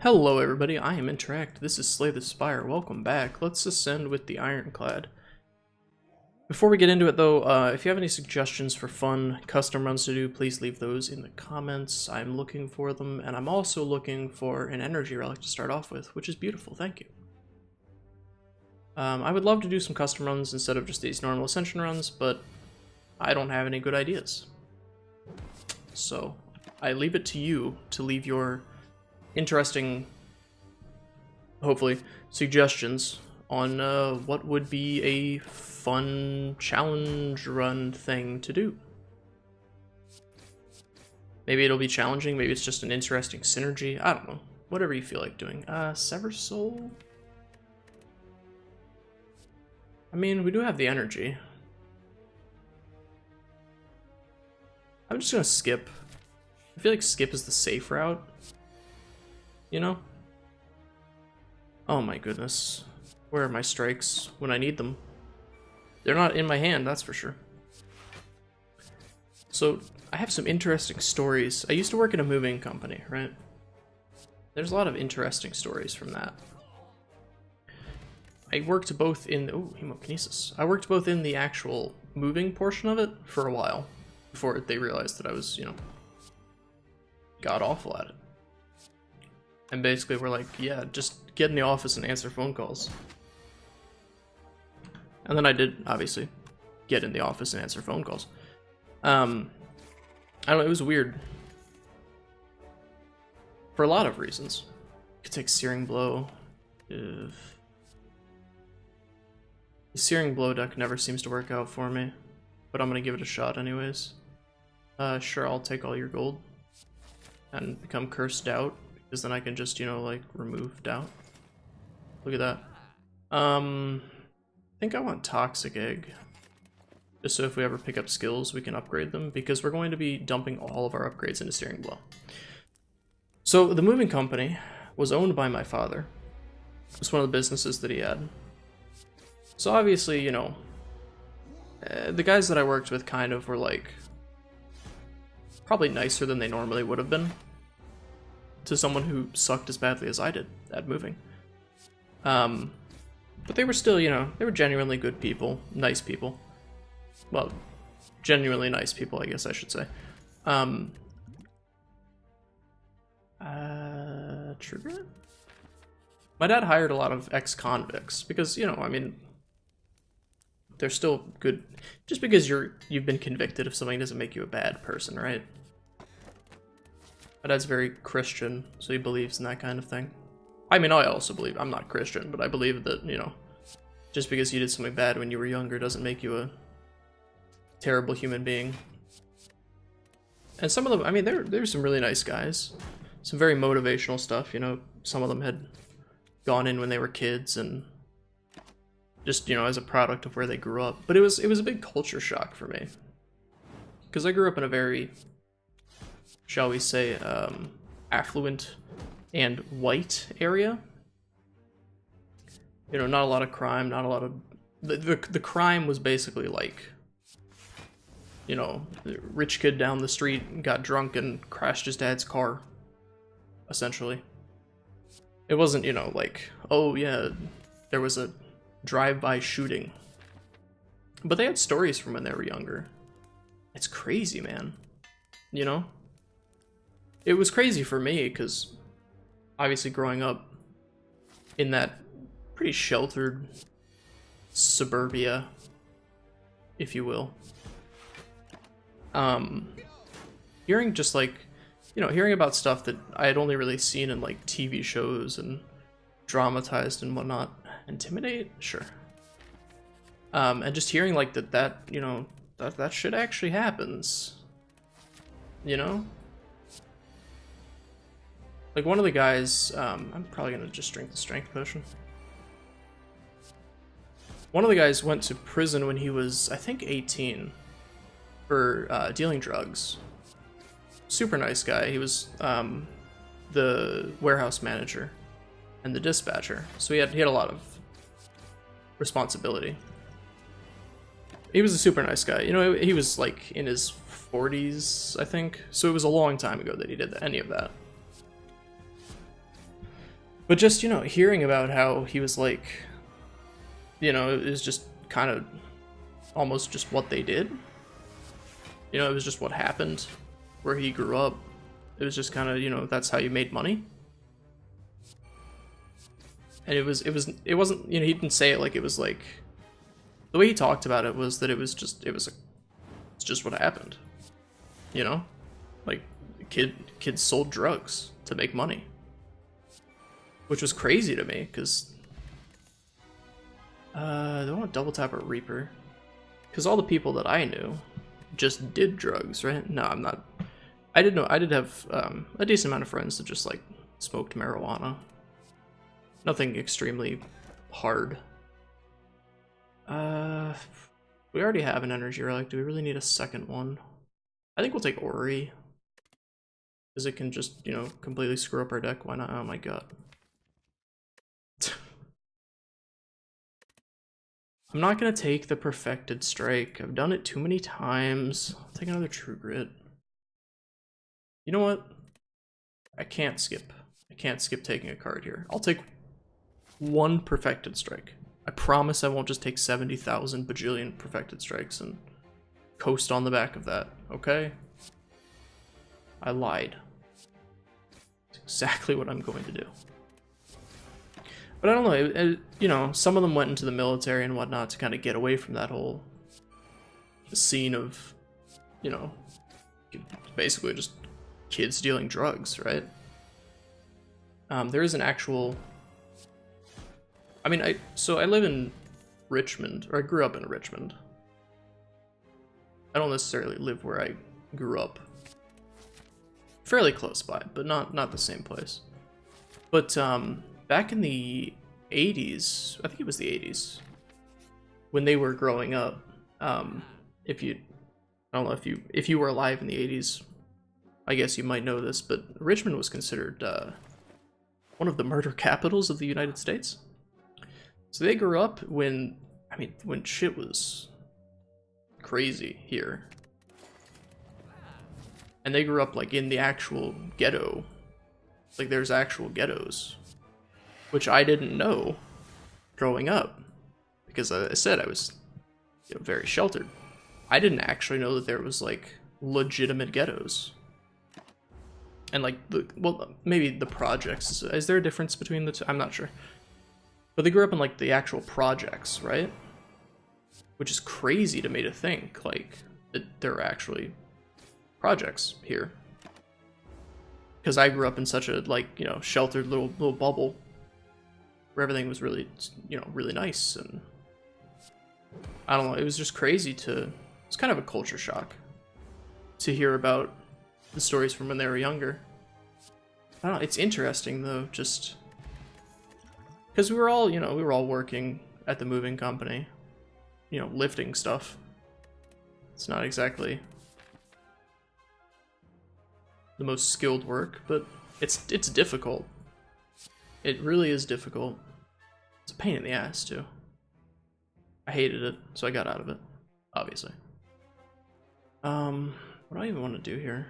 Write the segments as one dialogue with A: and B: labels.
A: Hello everybody, I am Interact. This is Slay the Spire. Welcome back. Let's ascend with the Ironclad. Before we get into it though, if you have any suggestions for fun custom runs to do, please leave those in the comments. I'm looking for them, and I'm also looking for an energy relic to start off with, which is beautiful, thank you. I would love to do some custom runs instead of just these normal ascension runs, but I don't have any good ideas. So, I leave it to you to leave your interesting, hopefully, suggestions on what would be a fun challenge run thing to do. Maybe it'll be challenging, maybe it's just an interesting synergy, I don't know. Whatever you feel like doing. Sever Soul? I mean, we do have the energy. I'm just gonna skip. I feel like skip is the safe route. You know? Oh my goodness. Where are my strikes when I need them? They're not in my hand, that's for sure. So, I have some interesting stories. I used to work in a moving company, right? There's a lot of interesting stories from that. I worked both in... oh, hemokinesis. I worked both in the actual moving portion of it for a while, before they realized that I was, you know, god awful at it. And basically we're like, yeah, just get in the office and answer phone calls. And then I did, obviously, get in the office and answer phone calls. I don't know, it was weird. For a lot of reasons. You could take Searing Blow. The Searing Blow deck never seems to work out for me. But I'm gonna give it a shot anyways. Sure, I'll take all your gold. And become Cursed Doubt. Because then I can just, you know, like, remove doubt. Look at that. I think I want Toxic Egg. Just so if we ever pick up skills, we can upgrade them. Because we're going to be dumping all of our upgrades into Searing Blow. So, the moving company was owned by my father. It's one of the businesses that he had. So obviously, you know, the guys that I worked with kind of were, like, probably nicer than they normally would have been to someone who sucked as badly as I did at moving. But they were still, you know, they were genuinely good people, nice people. Well, genuinely nice people, I guess I should say. Trigger? My dad hired a lot of ex-convicts because, you know, I mean, they're still good. Just because you've been convicted of something doesn't make you a bad person, right? My dad's very Christian, so he believes in that kind of thing. I mean, I also believe, I'm not Christian, but I believe that, you know, just because you did something bad when you were younger doesn't make you a terrible human being. And some of them, I mean, there were some really nice guys. Some very motivational stuff, you know, some of them had gone in when they were kids and just, you know, as a product of where they grew up. But it was a big culture shock for me. Because I grew up in a very, shall we say, affluent and white area. You know, not a lot of crime, not a lot of... The crime was basically like, you know, the rich kid down the street got drunk and crashed his dad's car, essentially. It wasn't, you know, like, oh yeah, there was a drive-by shooting. But they had stories from when they were younger. It's crazy, man. You know? It was crazy for me, because obviously growing up in that pretty sheltered suburbia, if you will. Hearing just like, you know, hearing about stuff that I had only really seen in like TV shows and dramatized and whatnot. Intimidate? Sure. And just hearing like that you know, that shit actually happens. You know? Like one of the guys, I'm probably gonna just drink the strength potion. One of the guys went to prison when he was, I think, 18 for dealing drugs. Super nice guy. He was the warehouse manager and the dispatcher, so he had a lot of responsibility. He was a super nice guy. You know, he was like in his 40s, I think. So it was a long time ago that he did any of that. But just, you know, hearing about how he was like, you know, it was just kind of almost just what they did. You know, it was just what happened where he grew up. It was just kind of, you know, that's how you made money. And it wasn't, you know, he didn't say it like it was like, the way he talked about it was that it's just what happened. You know? Like, kids sold drugs to make money. Which was crazy to me, because do I want to double tap a Reaper? Because all the people that I knew just did drugs, right? No, I'm not. I did have a decent amount of friends that just like smoked marijuana. Nothing extremely hard. We already have an energy relic. Do we really need a second one? I think we'll take Ori. Because it can just, you know, completely screw up our deck. Why not? Oh my god. I'm not gonna take the Perfected Strike. I've done it too many times. I'll take another True Grit. You know what? I can't skip. I can't skip taking a card here. I'll take one Perfected Strike. I promise I won't just take 70,000 bajillion Perfected Strikes and coast on the back of that, okay? I lied. It's exactly what I'm going to do. But I don't know, you know, some of them went into the military and whatnot to kind of get away from that whole scene of, you know, basically just kids dealing drugs, right? There is an actual, I mean, so I live in Richmond, or I grew up in Richmond. I don't necessarily live where I grew up. Fairly close by, but not the same place. But back in the 80s, I think it was the 80s, when they were growing up, I don't know if you were alive in the 80s, I guess you might know this, but Richmond was considered one of the murder capitals of the United States. So they grew up when shit was crazy here. And they grew up like in the actual ghetto. Like there's actual ghettos, which I didn't know growing up, because I said I was, you know, very sheltered. I didn't actually know that there was like legitimate ghettos. And like well, maybe the projects. Is there a difference between the two? I'm not sure. But they grew up in like the actual projects, right? Which is crazy to me to think like that there are actually projects here. Because I grew up in such a, like, you know, sheltered little bubble where everything was really, you know, really nice, and I don't know, it was just crazy it's kind of a culture shock to hear about the stories from when they were younger. I don't know, it's interesting though, just because we were all working at the moving company, you know, lifting stuff. It's not exactly the most skilled work, but it's difficult. It really is difficult. It's a pain in the ass too. I hated it, so I got out of it, obviously. What do I even want to do here?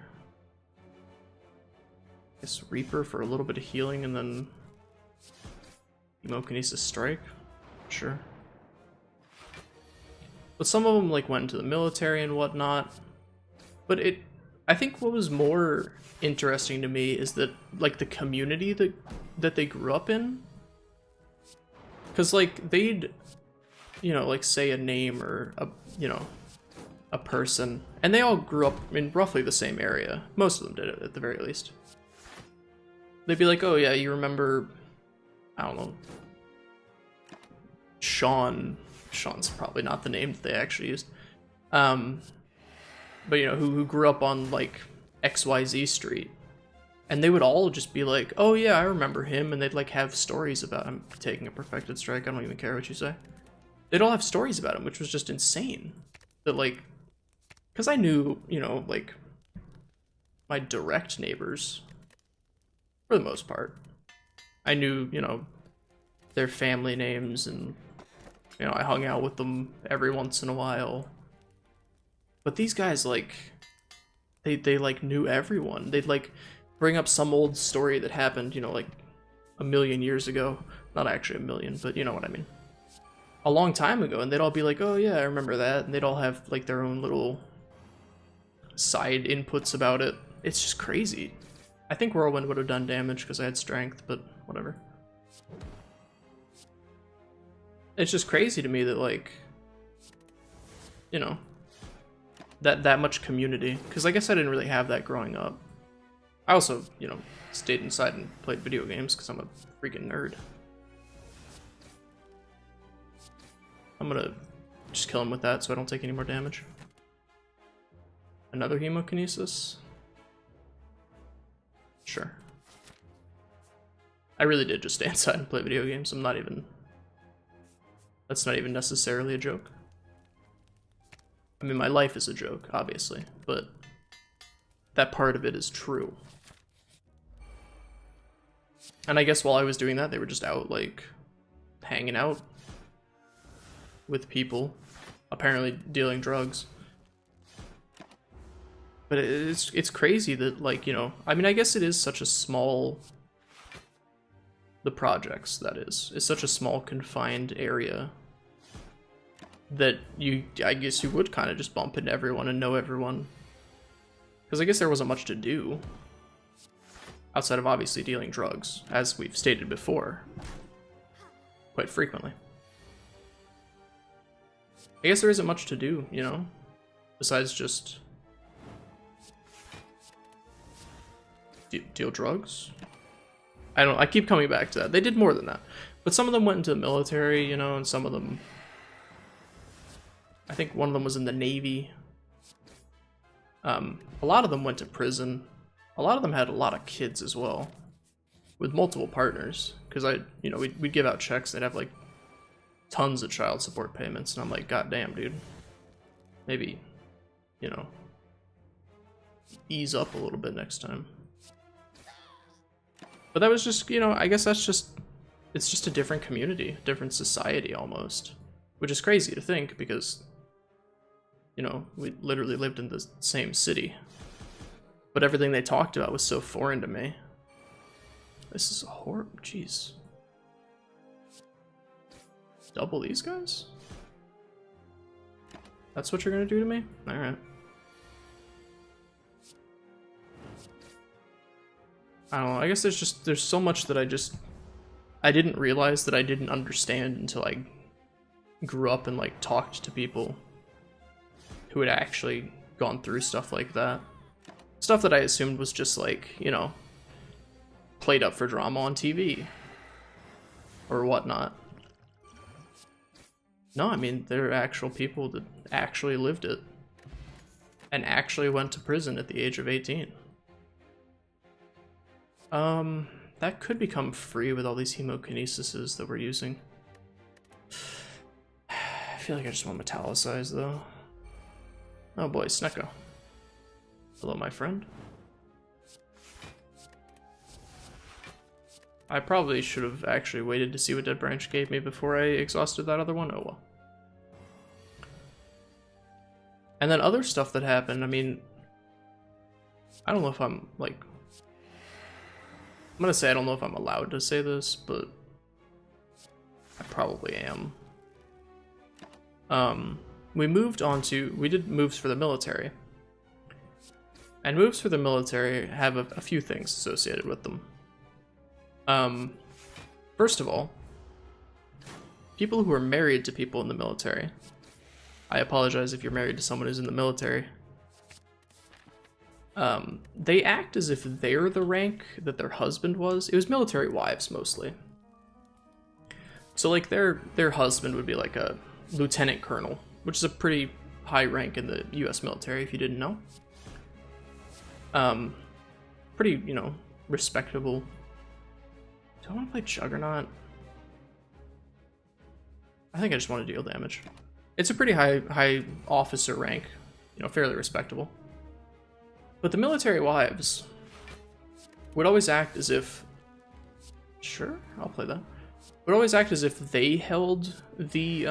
A: I guess Reaper for a little bit of healing, and then Emokinesis Strike. Sure. But some of them like went into the military and whatnot. But I think what was more interesting to me is that like the community that they grew up in. Because like they'd, you know, like say a name or a person, and they all grew up in roughly the same area. Most of them did it, at the very least. They'd be like, oh yeah, you remember, I don't know, Sean's probably not the name that they actually used, but you know, who grew up on like XYZ Street, and they would all just be like, oh yeah, I remember him, and they'd like have stories about him taking a Perfected Strike. I don't even care what you say. They'd all have stories about him, which was just insane. That like, because I knew, you know, like my direct neighbors, for the most part, I knew, you know, their family names, and you know, I hung out with them every once in a while. But these guys, like, they like knew everyone. They'd like bring up some old story that happened, you know, like a million years ago. Not actually a million, but you know what I mean. A long time ago, and they'd all be like, oh yeah, I remember that, and they'd all have like their own little side inputs about it. It's just crazy. I think Whirlwind would have done damage because I had strength, but whatever. It's just crazy to me that, like, you know, that much community, because I guess I didn't really have that growing up. I also, you know, stayed inside and played video games because I'm a freaking nerd. I'm gonna just kill him with that so I don't take any more damage. Another hemokinesis? Sure. I really did just stay inside and play video games. I'm not even... That's not even necessarily a joke. I mean, my life is a joke, obviously, but that part of it is true. And I guess while I was doing that, they were just out, like, hanging out with people, apparently dealing drugs. But it's crazy that, like, you know, I mean, I guess it is such a small... The projects, that is such a small, confined area that I guess you would kind of just bump into everyone and know everyone. Because I guess there wasn't much to do outside of obviously dealing drugs, as we've stated before, quite frequently. I guess there isn't much to do, you know, besides just deal drugs. I keep coming back to that. They did more than that, but some of them went into the military, you know, and some of them, I think one of them was in the Navy. A lot of them went to prison. A lot of them had a lot of kids as well, with multiple partners. Because you know, we'd give out checks. They'd have like tons of child support payments, and I'm like, God damn, dude. Maybe, you know, ease up a little bit next time. But that was just, you know, I guess that's just, it's just a different community, different society almost, which is crazy to think because, you know, we literally lived in the same city, but everything they talked about was so foreign to me. This is horrible, jeez. Double these guys? That's what you're gonna do to me? Alright. I don't know, I guess there's so much that I didn't realize that I didn't understand until I grew up and like talked to people who had actually gone through stuff like that. Stuff that I assumed was just like, you know, played up for drama on TV or whatnot. No, I mean, there are actual people that actually lived it and actually went to prison at the age of 18. That could become free with all these hemokinesises that we're using. I feel like I just want metallicize though. Oh boy, Snecko. Hello, my friend. I probably should have actually waited to see what Dead Branch gave me before I exhausted that other one. Oh well. And then other stuff that happened, I mean, I don't know if I'm like, I'm gonna say I don't know if I'm allowed to say this, but I probably am. We moved on to, we did moves for the military. And moves for the military have a few things associated with them. First of all, people who are married to people in the military. I apologize if you're married to someone who's in the military. They act as if they're the rank that their husband was. It was military wives mostly. So like their husband would be like a lieutenant colonel, which is a pretty high rank in the US military if you didn't know. Pretty, you know, respectable. Do I want to play Juggernaut? I think I just want to deal damage. It's a pretty high officer rank, you know, fairly respectable. But the military wives would always act as if, sure, I'll play that. Would always act as if they held the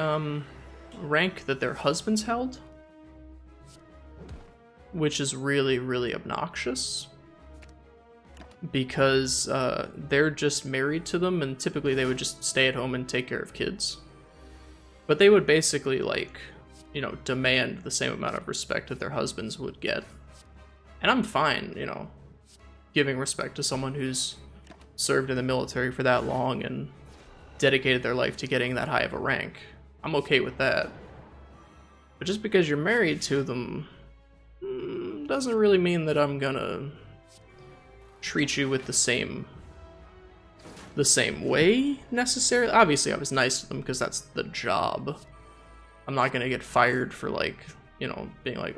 A: rank that their husbands held, which is really, really obnoxious. because they're just married to them, and typically they would just stay at home and take care of kids. But they would basically, like, you know, demand the same amount of respect that their husbands would get. And I'm fine, you know, giving respect to someone who's served in the military for that long and dedicated their life to getting that high of a rank. I'm okay with that. But just because you're married to them doesn't really mean that I'm gonna treat you with the same way necessarily. Obviously I was nice to them because that's the job. I'm not gonna get fired for, like, you know, being like,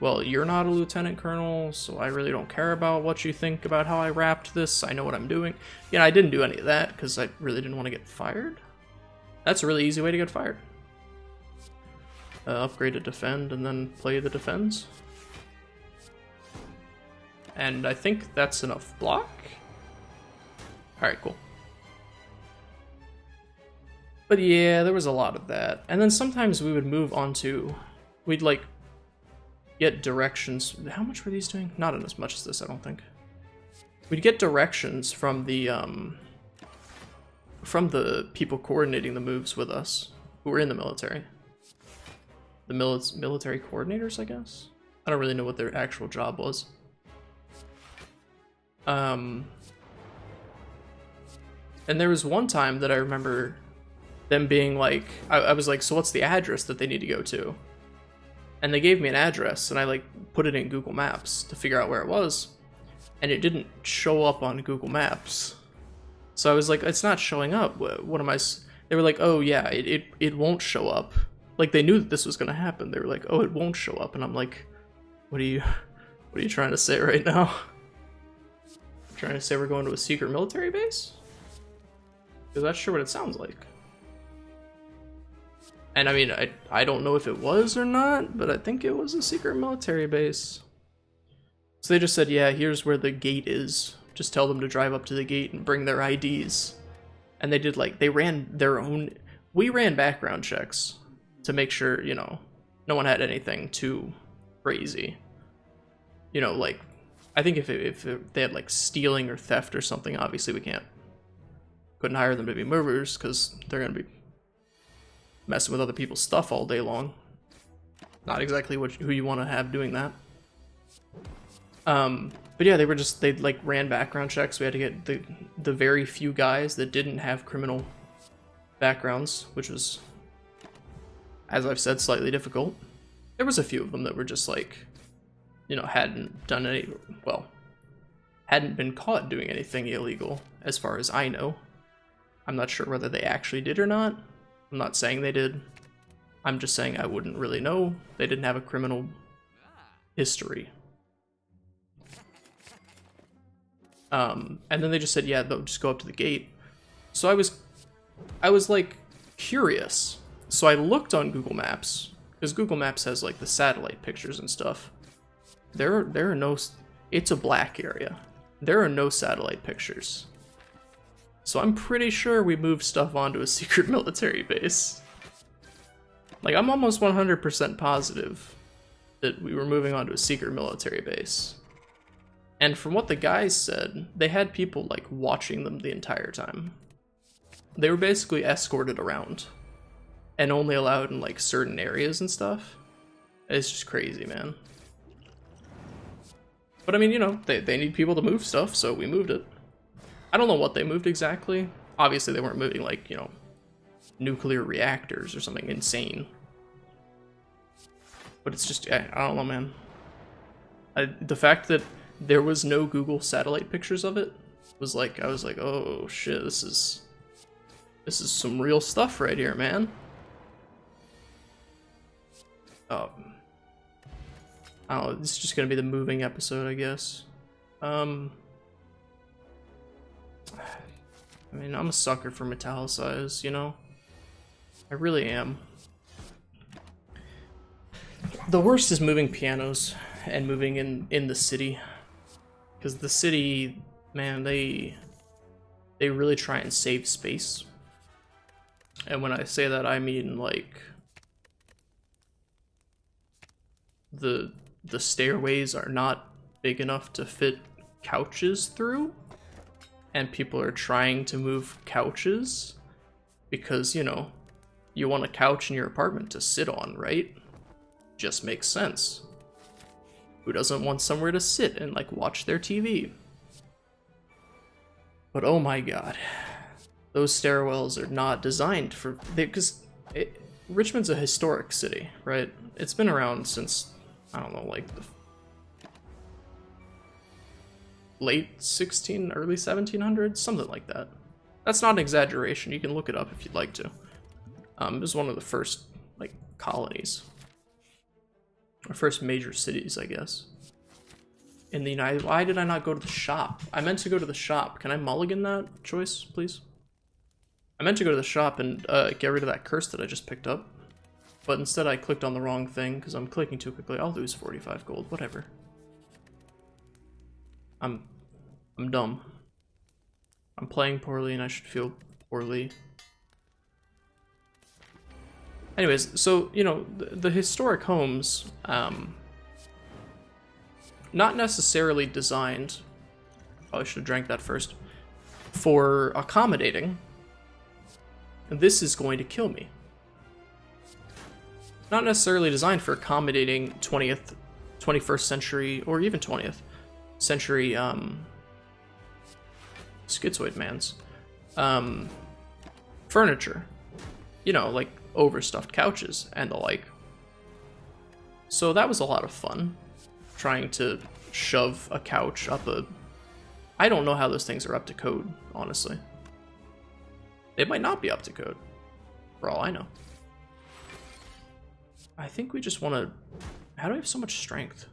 A: well, you're not a lieutenant colonel, so I really don't care about what you think about how I wrapped this. I know what I'm doing. Yeah, I didn't do any of that because I really didn't want to get fired. That's a really easy way to get fired. Upgrade to defend and then play the defends. And I think that's enough block. Alright, cool. But yeah, there was a lot of that. And then sometimes we would move on to, we'd like get directions. How much were these doing? Not as much as this, I don't think. We'd get directions from the people coordinating the moves with us, who were in the military. The military coordinators, I guess? I don't really know what their actual job was. And there was one time that I remember them being like, I was like, so what's the address that they need to go to? And they gave me an address, and I like put it in Google Maps to figure out where it was, and it didn't show up on Google Maps. So I was like, it's not showing up. What am I? They were like, oh yeah, it won't show up. Like, they knew that this was gonna happen. They were like, oh, it won't show up, and I'm like, what are you trying to say right now? Trying to say we're going to a secret military base? Because that's sure what it sounds like. And I mean, I don't know if it was or not, but I think it was a secret military base. So they just said, yeah, here's where the gate is. Just tell them to drive up to the gate and bring their IDs. And they did, like, they ran their own, we ran background checks to make sure, you know, no one had anything too crazy. You know, like, I think if they had, like, stealing or theft or something, obviously we couldn't hire them to be movers, because they're gonna be messing with other people's stuff all day long. Not exactly who you want to have doing that. But yeah, they like ran background checks. We had to get the very few guys that didn't have criminal backgrounds, which was, as I've said, slightly difficult. There was a few of them that were just like, you know, hadn't been caught doing anything illegal, as far as I know. I'm not sure whether they actually did or not. I'm not saying they did. I'm just saying I wouldn't really know. They didn't have a criminal history. And then they just said, yeah, they'll just go up to the gate. So I was like curious. So I looked on Google Maps, because Google Maps has like the satellite pictures and stuff. There are no, it's a black area. There are no satellite pictures. So I'm pretty sure we moved stuff onto a secret military base. Like, I'm almost 100% positive that we were moving onto a secret military base. And from what the guys said, they had people, like, watching them the entire time. They were basically escorted around and only allowed in, like, certain areas and stuff. It's just crazy, man. But I mean, you know, they need people to move stuff, so we moved it. I don't know what they moved exactly. Obviously, they weren't moving, like, you know, nuclear reactors or something insane. But it's just, I don't know, man. The fact that there was no Google satellite pictures of it was like, I was like, oh shit, this is some real stuff right here, man. I don't know, this is just gonna be the moving episode, I guess. I mean, I'm a sucker for metallicized, you know? I really am. The worst is moving pianos and moving in the city. Because the city, man, they really try and save space. And when I say that, I mean, like, the stairways are not big enough to fit couches through, and people are trying to move couches because, you know, you want a couch in your apartment to sit on, right? Just makes sense. Who doesn't want somewhere to sit and like watch their TV? But oh my god, those stairwells are not designed for, because Richmond's a historic city, right? It's been around since, I don't know, like the late 16, early 1700s, something like that. That's not an exaggeration. You can look it up if you'd like to. It was one of the first like colonies, or first major cities, I guess, in the United. Why did I not go to the shop? I meant to go to the shop. Can I mulligan that choice, please? I meant to go to the shop and get rid of that curse that I just picked up, but instead I clicked on the wrong thing because I'm clicking too quickly. I'll lose 45 gold, whatever. I'm dumb. I'm playing poorly and I should feel poorly. Anyways, so, you know, the historic homes, not necessarily designed, probably should have drank that first, for accommodating. This is going to kill me. Not necessarily designed for accommodating 21st century, or even 20th century, schizoid mans. Furniture. You know, like overstuffed couches and the like. So that was a lot of fun, trying to shove a couch up a... I don't know how those things are up to code, honestly. They might not be up to code, for all I know. I think we just want to... How do I have so much strength?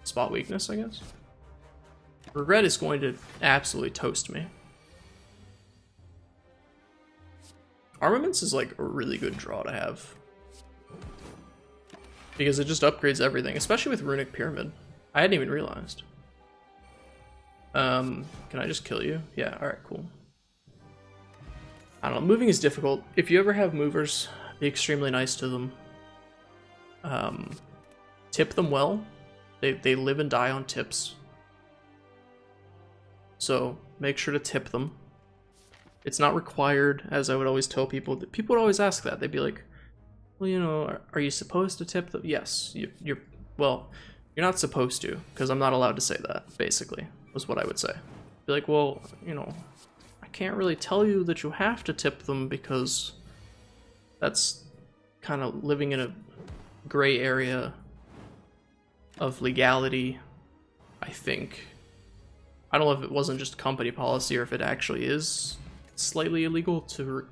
A: Spot weakness, I guess? Regret is going to absolutely toast me. Armaments is like a really good draw to have, because it just upgrades everything, especially with Runic Pyramid. I hadn't even realized. Can I just kill you? Yeah, alright, cool. I don't know, moving is difficult. If you ever have movers, be extremely nice to them. Tip them well. They live and die on tips. So make sure to tip them. It's not required, as I would always tell people. People would always ask that. They'd be like, well, you know, are you supposed to tip them? Yes, well, you're not supposed to, because I'm not allowed to say that, basically, was what I would say. Be like, well, you know, I can't really tell you that you have to tip them because that's kind of living in a gray area of legality, I think. I don't know if it wasn't just company policy or if it actually is slightly illegal to...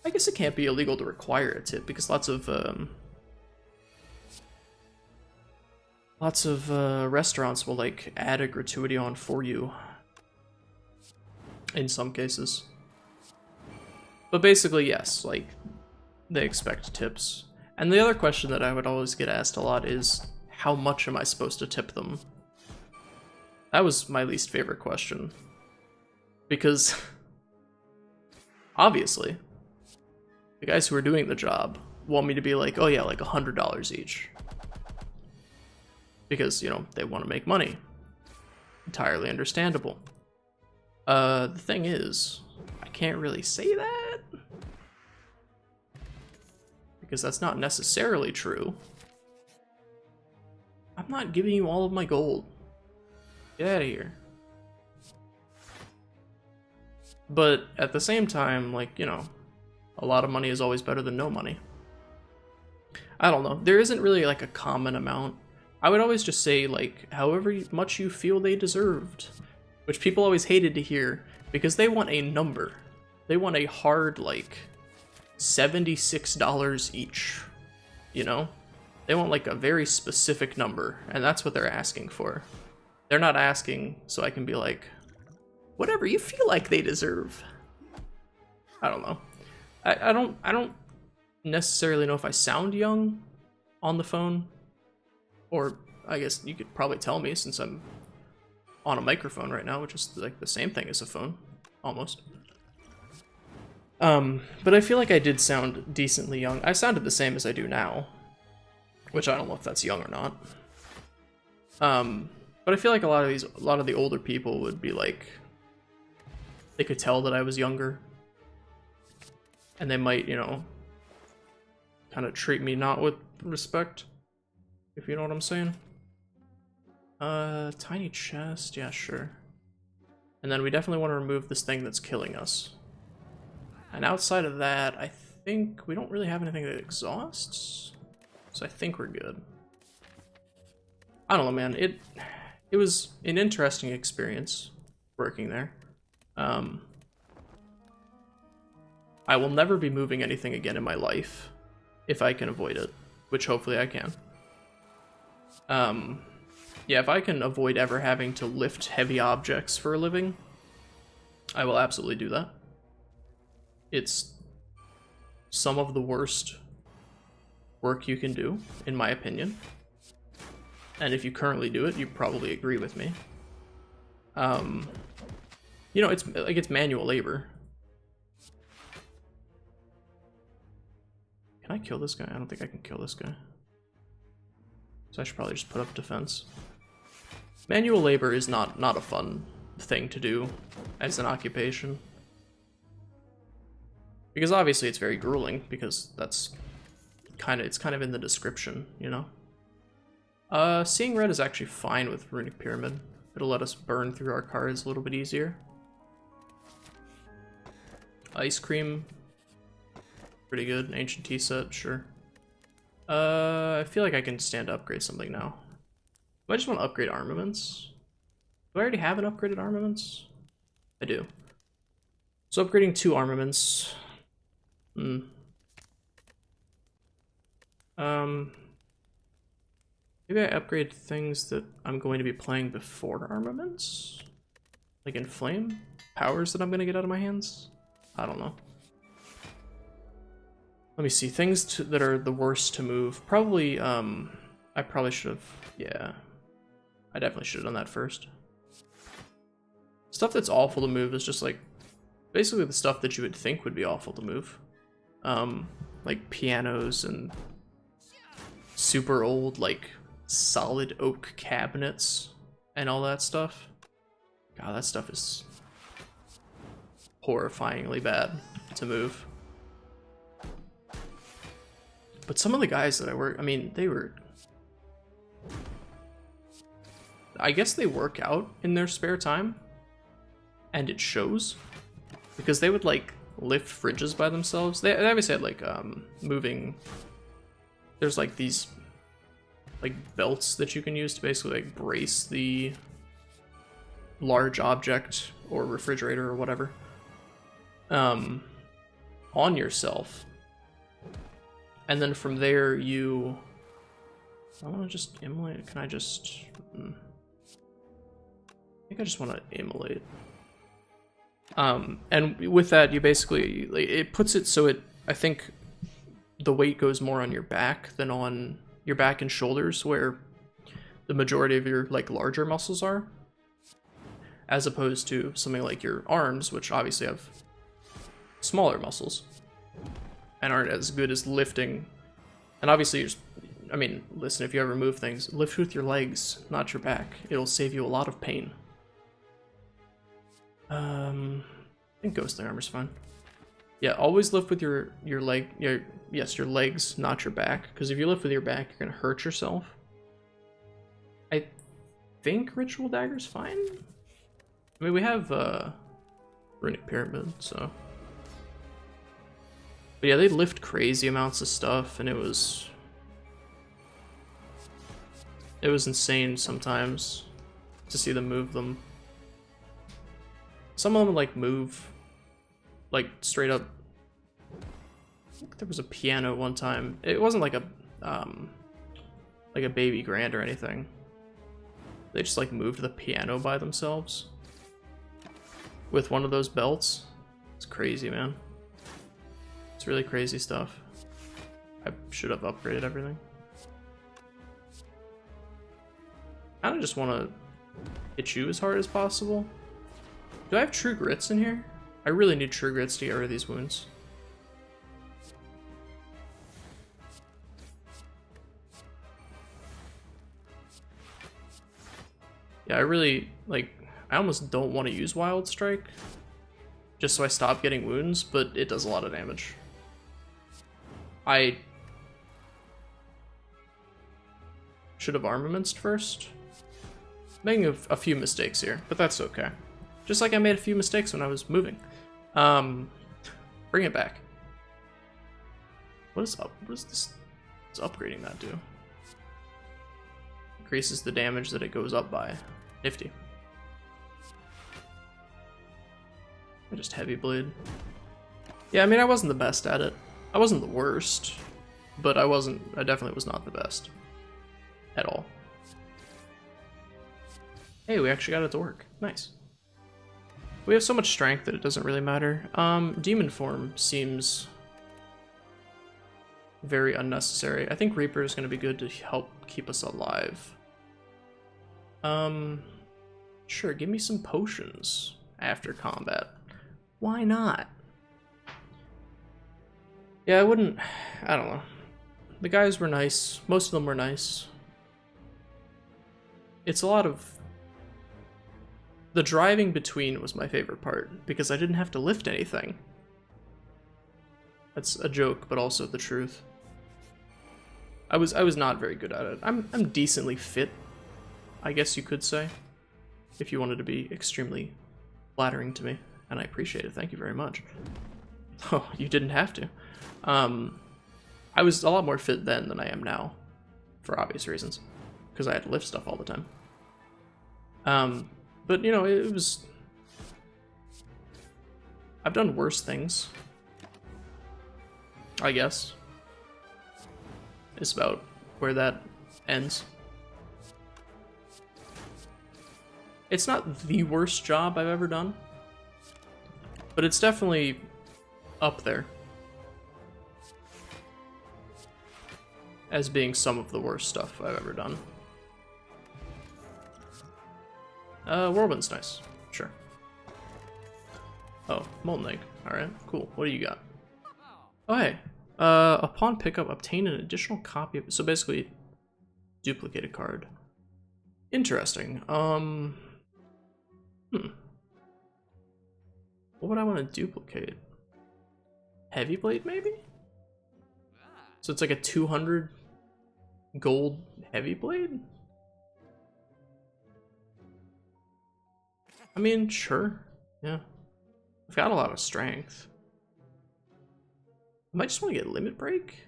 A: I guess it can't be illegal to require a tip, because lots of restaurants will like add a gratuity on for you in some cases. But basically, yes, like they expect tips. And the other question that I would always get asked a lot is, how much am I supposed to tip them? That was my least favorite question, because obviously the guys who are doing the job want me to be like, oh yeah, like $100 each, because, you know, they want to make money. Entirely understandable. The thing is, I can't really say that, because that's not necessarily true. I'm not giving you all of my gold. Get out of here. But at the same time, like, you know, a lot of money is always better than no money. I don't know. There isn't really like a common amount. I would always just say, like, however much you feel they deserved, which people always hated to hear, because they want a number. They want a hard, like, $76 each, you know? They want like a very specific number, and that's what they're asking for. They're not asking so I can be like, whatever you feel like they deserve. I don't know. I don't necessarily know if I sound young on the phone, or I guess you could probably tell me since I'm on a microphone right now, which is like the same thing as a phone, almost. But I feel like I did sound decently young. I sounded the same as I do now, which I don't know if that's young or not. But I feel like a lot of the older people would be like, they could tell that I was younger, and they might, you know, kind of treat me not with respect, if you know what I'm saying. Tiny chest, yeah, sure. And then we definitely want to remove this thing that's killing us. And outside of that, I think we don't really have anything that exhausts, so I think we're good. I don't know, man. It was an interesting experience working there. I will never be moving anything again in my life if I can avoid it, which hopefully I can. Yeah, if I can avoid ever having to lift heavy objects for a living, I will absolutely do that. It's some of the worst work you can do, in my opinion. And if you currently do it, you probably agree with me. You know, it's manual labor. Can I kill this guy? I don't think I can kill this guy. So I should probably just put up defense. Manual labor is not a fun thing to do as an occupation. Because obviously it's very grueling, because that's it's kind of in the description, you know? Seeing red is actually fine with Runic Pyramid. It'll let us burn through our cards a little bit easier. Ice Cream, pretty good. Ancient Tea Set, sure. I feel like I can stand to upgrade something now. Do I just want to upgrade armaments? Do I already have an upgraded armaments? I do. So upgrading 2 armaments. Maybe I upgrade things that I'm going to be playing before armaments? Like Inflame? Powers that I'm going to get out of my hands? I don't know. Let me see. Things that are the worst to move. Probably, I probably should have... Yeah. I definitely should have done that first. Stuff that's awful to move is just like... basically the stuff that you would think would be awful to move. Like pianos and super old, like, solid oak cabinets and all that stuff. God, that stuff is horrifyingly bad to move. But some of the guys that I mean, they were... I guess they work out in their spare time, and it shows, because they would, like, lift fridges by themselves. They obviously had, like, moving... There's, like, these, like, belts that you can use to basically, like, brace the large object or refrigerator or whatever on yourself. And then from there, I want to just immolate. Can I just... I think I just want to immolate. And with that, you basically... like, it puts it so I think the weight goes more on your back than on your back and shoulders, where the majority of your, like, larger muscles are. As opposed to something like your arms, which obviously have smaller muscles and aren't as good as lifting. And obviously, I mean, listen, if you ever move things, lift with your legs, not your back. It'll save you a lot of pain. I think ghostly armor's fine. Yeah, always lift with your legs, not your back. Because if you lift with your back, you're gonna hurt yourself. I think Ritual Dagger's fine. I mean, we have Runic Pyramid, so... But yeah, they lift crazy amounts of stuff, and it was insane sometimes to see them move them. Some of them, like, move, like, straight up. I think there was a piano one time. It wasn't like a baby grand or anything. They just, like, moved the piano by themselves with one of those belts. It's crazy, man. It's really crazy stuff. I should have upgraded everything. I kinda just want to hit you as hard as possible. Do I have True Grits in here? I really need True Grits to get rid of these wounds. Yeah, I really, like, I almost don't want to use Wild Strike, just so I stop getting wounds, but it does a lot of damage. I should have armamentsed first. Making a few mistakes here, but that's okay. Just like I made a few mistakes when I was moving. Bring it back. What is up? What is this? What's upgrading that do? Increases the damage that it goes up by. Nifty. I just heavy blade. Yeah, I mean, I wasn't the best at it. I wasn't the worst, but I definitely was not the best. At all. Hey, we actually got it to work. Nice. We have so much strength that it doesn't really matter. Demon form seems very unnecessary. I think Reaper is going to be good to help keep us alive. Sure, give me some potions after combat. Why not? Yeah, I don't know. The guys were nice. Most of them were nice. It's a lot of... The driving between was my favorite part, because I didn't have to lift anything. That's a joke, but also the truth. I was not very good at it. I'm decently fit, I guess you could say, if you wanted to be extremely flattering to me, and I appreciate it. Thank you very much. Oh, you didn't have to. I was a lot more fit then than I am now, for obvious reasons, because I had to lift stuff all the time. But, you know, it was... I've done worse things, I guess. It's about where that ends. It's not the worst job I've ever done, but it's definitely up there as being some of the worst stuff I've ever done. Whirlwind's nice. Sure. Oh, Molten Egg. Alright, cool. What do you got? Oh, hey. Upon pickup, obtain an additional copy of... So basically, duplicate a card. Interesting. What would I want to duplicate? Heavy Blade, maybe? So it's like a 200 gold Heavy Blade? I mean, sure. Yeah. I've got a lot of strength. I might just want to get Limit Break?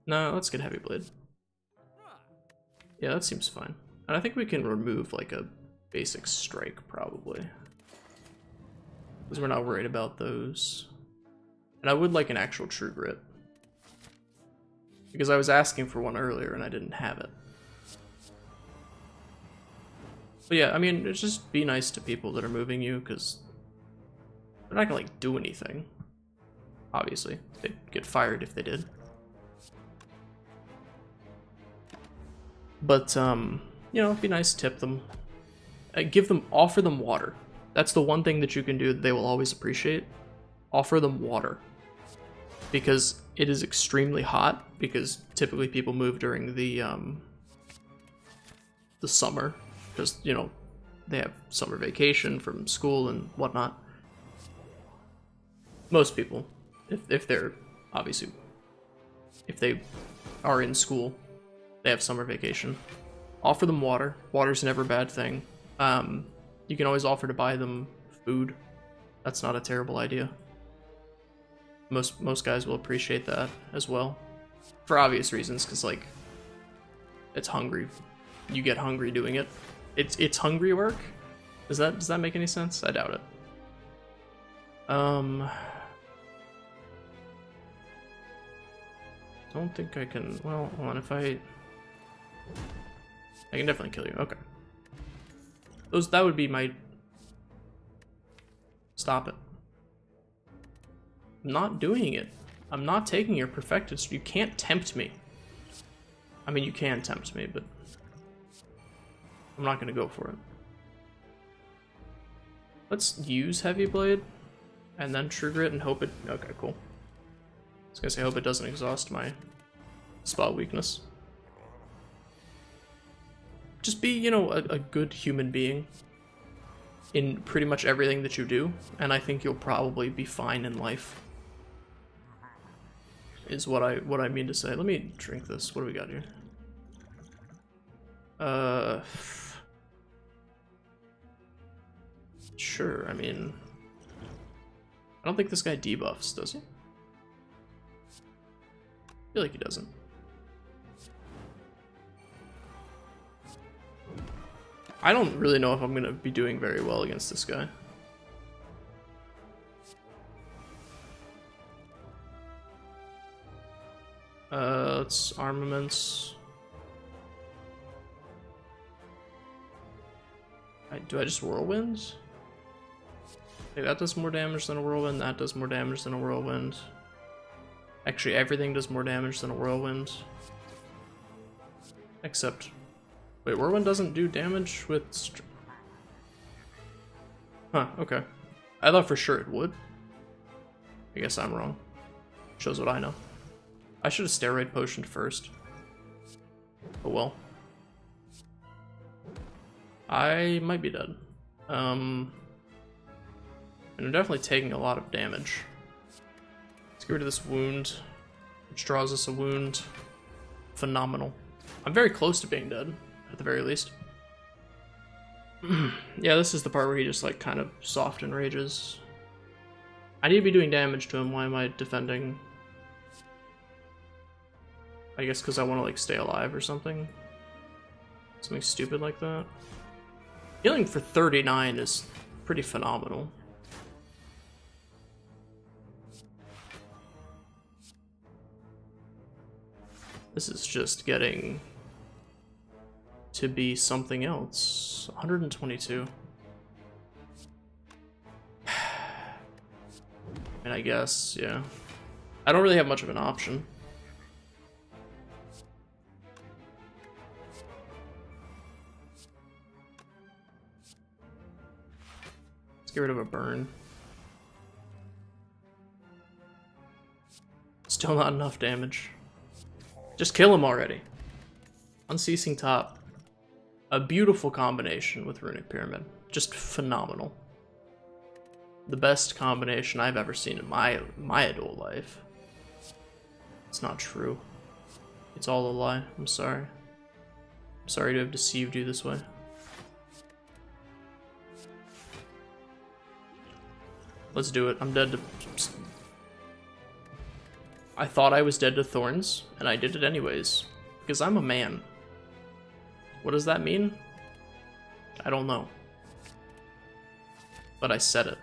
A: No, let's get Heavy Blade. Yeah, that seems fine. And I think we can remove like a basic strike, probably. Because we're not worried about those. And I would like an actual True Grit. Because I was asking for one earlier and I didn't have it. But yeah, I mean, it's just be nice to people that are moving you, because they're not gonna like do anything. Obviously, they'd get fired if they did. But you know, be nice, tip them, offer them water. That's the one thing that you can do that they will always appreciate. Offer them water, because it is extremely hot. Because typically people move during the summer. Because, you know, they have summer vacation from school and whatnot. Most people, if they're, obviously, if they are in school, they have summer vacation. Offer them water. Water's never a bad thing. You can always offer to buy them food. That's not a terrible idea. Most guys will appreciate that as well. For obvious reasons, because, like, it's hungry. You get hungry doing it. It's hungry work? Does that make any sense? I doubt it. Don't think I can... Well, hold on, if I can definitely kill you. Okay. That would be my... Stop it. I'm not doing it. I'm not taking your perfected... You can't tempt me. I mean, you can tempt me, but... I'm not gonna go for it. Let's use Heavy Blade and then True Grit and hope it... Okay, cool. I was gonna say, hope it doesn't exhaust my spot weakness. just be, you know, a good human being in pretty much everything that you do, and I think you'll probably be fine in life. Is what I mean to say. Let me drink this. What do we got here? Sure, I mean, I don't think this guy debuffs, does he? I feel like he doesn't. I don't really know if I'm gonna be doing very well against this guy. Let's armaments. Do I just whirlwind? Okay, that does more damage than a whirlwind, that does more damage than a whirlwind. Actually, everything does more damage than a whirlwind. Except... Wait, whirlwind doesn't do damage with... Huh, okay. I thought for sure it would. I guess I'm wrong. Shows what I know. I should have steroid potioned first. Oh well. I might be dead. And I'm definitely taking a lot of damage. Let's get rid of this wound, which draws us a wound. Phenomenal. I'm very close to being dead, at the very least. Yeah, this is the part where he just like kind of soft enrages. I need to be doing damage to him. Why am I defending? I guess because I want to like stay alive or something. Something stupid like that. Healing for 39 is pretty phenomenal. This is just getting to be something else. 122. And I guess, yeah. I don't really have much of an option. Let's get rid of a burn. Still not enough damage. Just kill him already. Unceasing Top. A beautiful combination with Runic Pyramid. Just phenomenal. The best combination I've ever seen in my adult life. It's not true. It's all a lie. I'm sorry. I'm sorry to have deceived you this way. Let's do it. I'm dead to... I thought I was dead to thorns, and I did it anyways. Because I'm a man. What does that mean? I don't know. But I said it.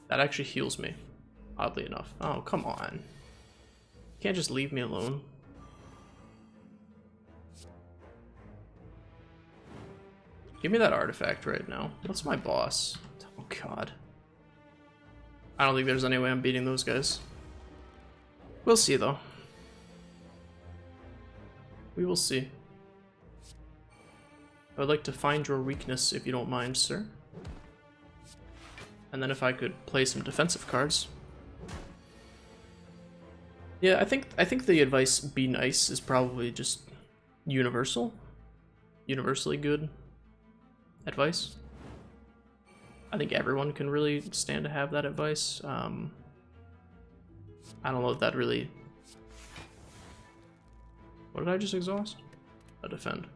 A: That actually heals me. Oddly enough. Oh, come on. You can't just leave me alone. Give me that artifact right now. What's my boss? Oh god. I don't think there's any way I'm beating those guys. We'll see though. We will see. I would like to find your weakness if you don't mind, sir. And then if I could play some defensive cards. Yeah, I think the advice be nice is probably just universal. Universally good advice. I think everyone can really stand to have that advice. I don't know if that really... What did I just exhaust? A defend.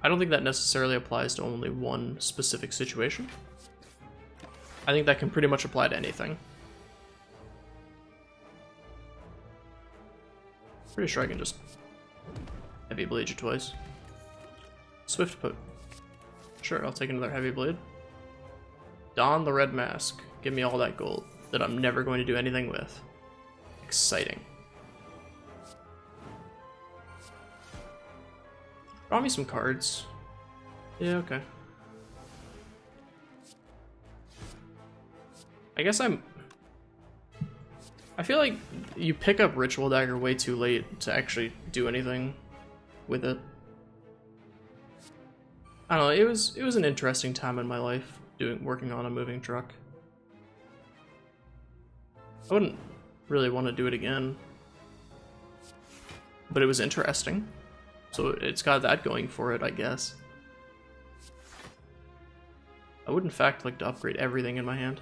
A: I don't think that necessarily applies to only one specific situation. I think that can pretty much apply to anything. Pretty sure I can just heavy blade you twice. Swift put. Sure, I'll take another heavy blade. Don the red mask. Give me all that gold that I'm never going to do anything with. Exciting. Draw me some cards. Yeah, okay. I guess I feel like you pick up Ritual Dagger way too late to actually do anything with it. I don't know, it was an interesting time in my life working on a moving truck. I wouldn't really want to do it again, but it was interesting. So it's got that going for it, I guess. I would in fact like to upgrade everything in my hand.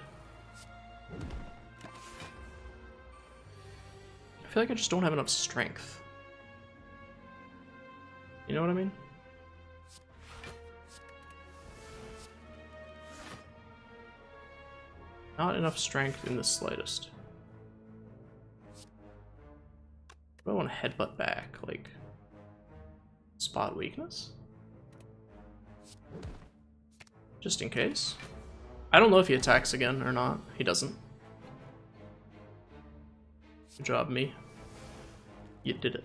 A: I feel like I just don't have enough strength. You know what I mean? Not enough strength in the slightest. Do I want to headbutt back? Like, spot weakness? Just in case. I don't know if he attacks again or not. He doesn't. Good job, me. You did it.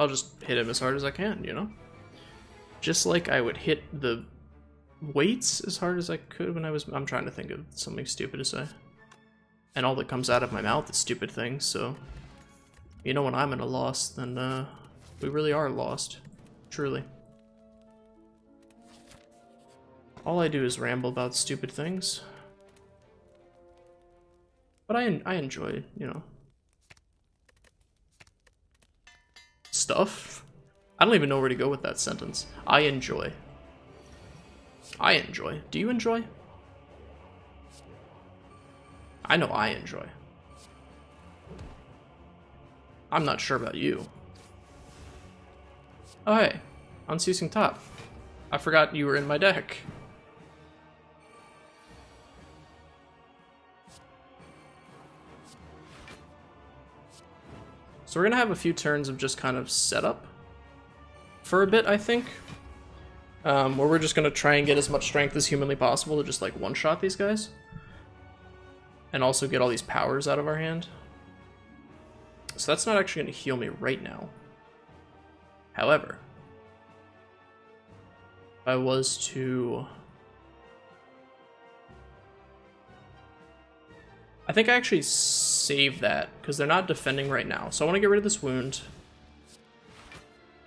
A: I'll just hit him as hard as I can, you know? Just like I would hit the weights as hard as I could when I'm trying to think of something stupid to say. And all that comes out of my mouth is stupid things, so... You know, when I'm at a loss, then, we really are lost. Truly. All I do is ramble about stupid things. But I enjoy, you know, stuff. I don't even know where to go with that sentence. I enjoy. I enjoy. Do you enjoy? I know I enjoy. I'm not sure about you. Oh hey, Unceasing Top. I forgot you were in my deck. So we're gonna have a few turns of just kind of setup for a bit, I think. Where we're just gonna try and get as much strength as humanly possible to just like one-shot these guys. And also get all these powers out of our hand. So that's not actually gonna heal me right now. However, if I was to... I think I actually save that, because they're not defending right now. So I want to get rid of this wound.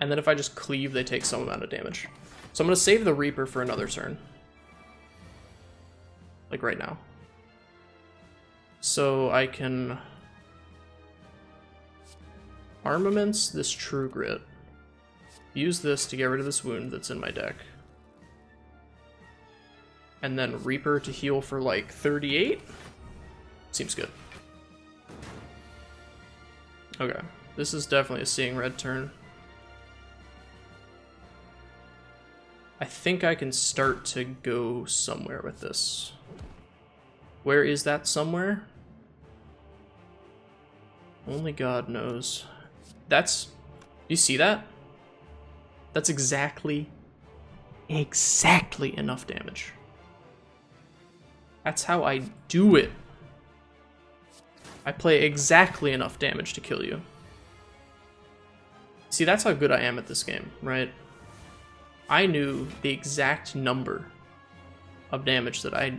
A: And then if I just cleave, they take some amount of damage. So I'm going to save the Reaper for another turn. Like right now. So I can... Armaments this True Grit. Use this to get rid of this wound that's in my deck. And then Reaper to heal for like 38? Seems good. Okay, this is definitely a Seeing Red turn. I think I can start to go somewhere with this. Where is that somewhere? Only God knows. That's... You see that? That's exactly enough damage. That's how I do it. I play exactly enough damage to kill you. See, that's how good I am at this game, right? I knew the exact number of damage that I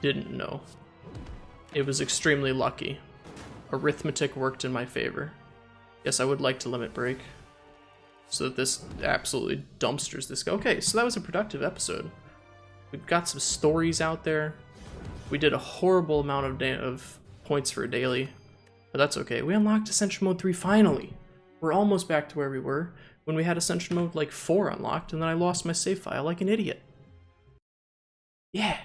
A: didn't know. It was extremely lucky. Arithmetic worked in my favor. Yes, I would like to limit break. So that this absolutely dumpsters this guy. Okay, so that was a productive episode. We've got some stories out there. We did a horrible amount of points for a daily, but that's okay. We unlocked Ascension Mode 3 finally. We're almost back to where we were when we had Ascension Mode like 4 unlocked, and then I lost my save file like an idiot. Yeah.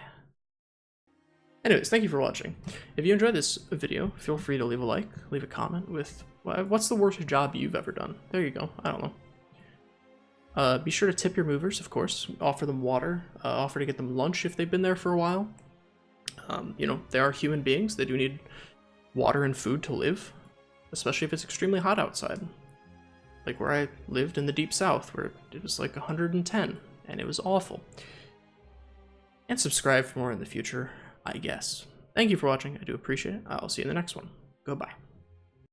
A: Anyways, thank you for watching. If you enjoyed this video, feel free to leave a like, leave a comment with what's the worst job you've ever done. There you go. I don't know. Be sure to tip your movers, of course. Offer them water. Offer to get them lunch if they've been there for a while. You know, they are human beings. They do need water and food to live, especially if it's extremely hot outside. Like where I lived in the deep south, where it was like 110, and it was awful. And subscribe for more in the future, I guess. Thank you for watching. I do appreciate it. I'll see you in the next one. Goodbye.